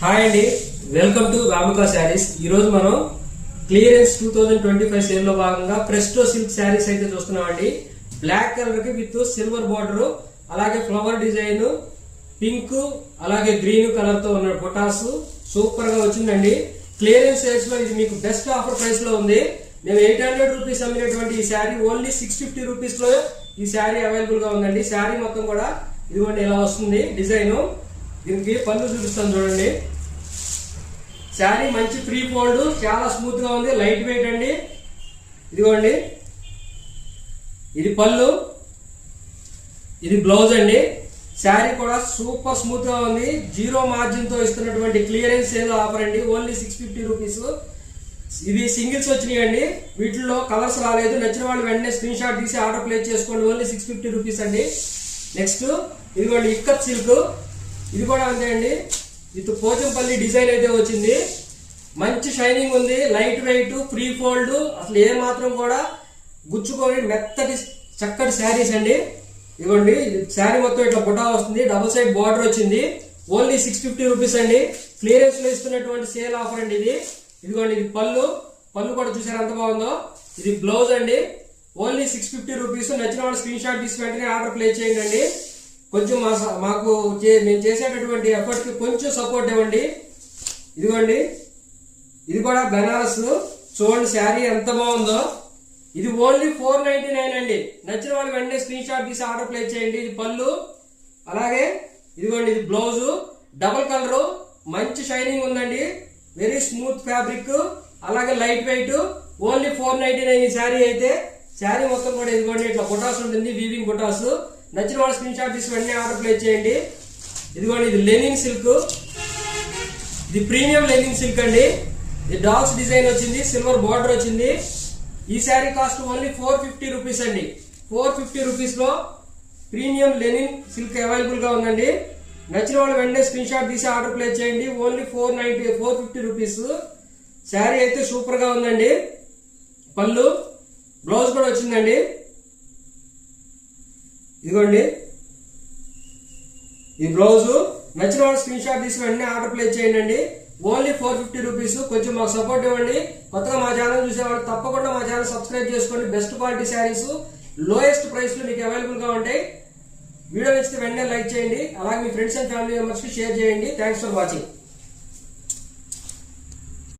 Hi అండి, welcome to రాముకా saris. ఈ రోజు మనం క్లియరెన్స్ 2025 సేల్ లో భాగంగా ప్రెస్టో సిల్క్ శారీస్ అయితే చూస్తున్నామండి. బ్లాక్ కలర్ కి విత్ సిల్వర్ బార్డర్, అలాగే ఫ్లవర్ డిజైన్, పింక్ అలాగే గ్రీన్ కలర్ తో ఉన్న బొటాస్ సూపర్ గా వచ్చిందండి. క్లియరెన్స్ సేల్స్ లో ఇది మీకు బెస్ట్ ఆఫర్ ప్రైస్ లో ఉంది. మేము 800 రూపీస్ అమ్మినటువంటి ఈ శారీ ఓన్లీ 650 రూపీస్ లో ఈ శారీ అవైలబుల్ గా ఉందండి. శారీ మొత్తం కూడా ఇదిగోండి ఇలా వస్తుంది డిజైన్. దీనికి పళ్ళు చూపిస్తాను చూడండి. శారీ మంచి ఫ్రీ ఫోల్డ్, చాలా స్మూత్ గా ఉంది, లైట్ వెయిట్ అండి. ఇదిగోండి ఇది పళ్ళు, ఇది బ్లౌజ్ అండి. శారీ కూడా సూపర్ స్మూత్ గా ఉంది. జీరో మార్జిన్ తో ఇస్తున్నటువంటి క్లియరెన్స్ సేల్ ఆఫర్ అండి. Only 650 rupees. ఇది సింగిల్స్ వచ్చినాయండి, వీటిలో కలర్స్ రాలేదు. నచ్చిన వాళ్ళు వెంటనే స్క్రీన్ షాట్ తీసి ఆర్డర్ ప్లేస్ చేసుకోండి. ఓన్లీ 650 రూపీస్ అండి. నెక్స్ట్ ఇదిగోండి ఇక్కత్ సిల్క్, ఇది కూడా అంతే అండి. విత్ పోచంపల్లి డిజైన్ అయితే వచ్చింది. మంచి షైనింగ్ ఉంది, లైట్ వెయిట్, ఫ్రీ ఫోల్డ్, అసలు ఏ మాత్రం కూడా గుచ్చుకొని మెత్తటి చక్కటి శారీస్ అండి. ఇదిగోండి శారీ మొత్తం ఇట్లా బుటా వస్తుంది, డబుల్ సైడ్ బార్డర్ వచ్చింది. ఓన్లీ 650 రూపీస్ అండి. క్లియరెన్స్ లో ఇస్తున్నటువంటి సేల్ ఆఫర్ అండి ఇది. ఇదిగోండి ఇది పళ్ళు, పళ్ళు కూడా చూసారు ఎంత బాగుందో. ఇది బ్లౌజ్ అండి. Only 650 rupees. నచ్చిన వాళ్ళు స్క్రీన్ షాట్ తీసి వెంటనే ఆర్డర్ ప్లేస్ చేయండి అండి. కొంచెం మాకు మేము చేసేటటువంటి ఎఫర్ట్ కి కొంచెం సపోర్ట్ ఇవ్వండి. ఇదిగోండి ఇది కూడా బెనారస్, చూడండి శారీ ఎంత బాగుందో. ఇది ఓన్లీ 499 అండి. నచ్చిన వాళ్ళు వెంటనే స్క్రీన్ షాట్ తీసి ఆర్డర్ ప్లేస్ చేయండి. ఇది పళ్ళు, అలాగే ఇదిగోండి ఇది బ్లౌజ్, డబుల్ కలర్, మంచి షైనింగ్ ఉందండి, వెరీ స్మూత్ ఫ్యాబ్రిక్, అలాగే లైట్ వెయిట్. ఓన్లీ 499 ఈ శారీ అయితే. శారీ మొత్తం కూడా ఇదిగోండి ఇట్లా బుటాస్ ఉంటుంది, వీవింగ్ బుటాస్. నచ్చిన వాళ్ళు స్క్రీన్ షాట్ తీసి వెంటనే ఆర్డర్ ప్లేస్ చేయండి. ఇదిగోండి ఇది లెనిన్ సిల్క్, ఇది ప్రీమియం లెనిన్ సిల్క్ అండి. ఇది డాగ్స్ డిజైన్ వచ్చింది, సిల్వర్ బార్డర్ వచ్చింది. ఈ శారీ కాస్ట్ ఓన్లీ 450 రూపీస్ అండి. 450 రూపీస్ లో ప్రీమియం లెనిన్ సిల్క్ అవైలబుల్ గా ఉందండి. నచ్చిన వాళ్ళు వెంటనే స్క్రీన్ షాట్ తీసి ఆర్డర్ ప్లేస్ చేయండి. Only 450 rupees. శారీ అయితే సూపర్ గా ఉందండి. పళ్ళు, బ్లౌజ్ కూడా వచ్చిందండి. ఇదిగోండి ఈ బ్లౌజ్. నచ్చిన వాళ్ళు స్క్రీన్ షాట్ తీసి వెంటనే ఆర్డర్ ప్లేస్ చేయండి. Only 450 rupees. కొంచెం మాకు సపోర్ట్ ఇవ్వండి. కొత్తగా మా ఛానల్ చూసేవాళ్ళు తప్పకుండా మా ఛానల్ సబ్స్క్రైబ్ చేసుకోండి. Best quality saris lowest price లో మీకు అవైలబుల్ గా ఉంటాయి. వీడియో నచ్చితే వెంటనే లైక్ చేయండి, అలాగే మీ ఫ్రెండ్స్ అండ్ ఫ్యామిలీ మెంబర్స్ కి షేర్ చేయండి. Thanks for watching.